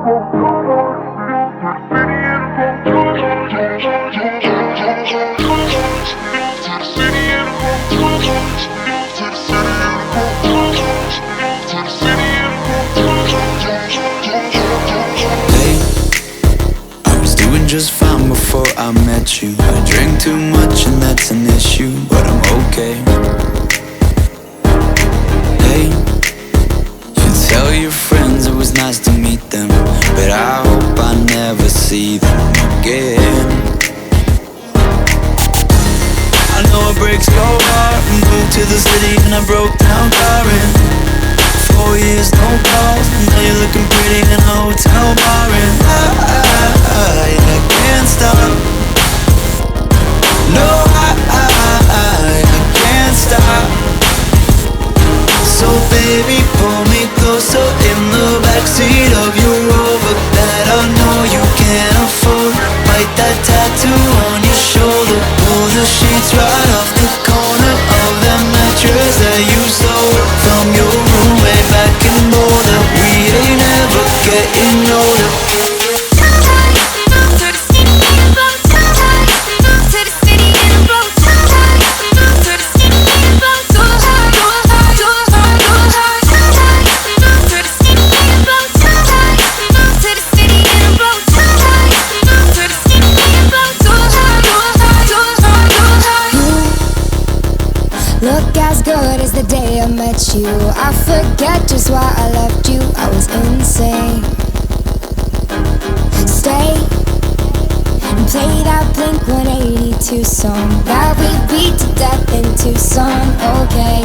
I was doing just fine before I met you. I drink too much and that's an issue, but I'm okay. Hey, you tell your friends it was nice to meet them, but I hope I never see them again. I know it breaks your heart. We moved to the city and I broke down crying. 4 years, no calls, now you're looking pretty in a hotel bar. And I can't stop. No, I can't stop. So baby, pull me closer in the backseat of your Rover that I know you can't afford. Bite that tattoo on your shoulder. Pull the sheets right off the corner of that mattress that you stole from your roommate back in Boulder. We ain't ever getting older. Look as good as the day I met you. I forget just why I left you. I was insane. Stay and play that Blink-182 song that we beat to death in Tucson. Okay.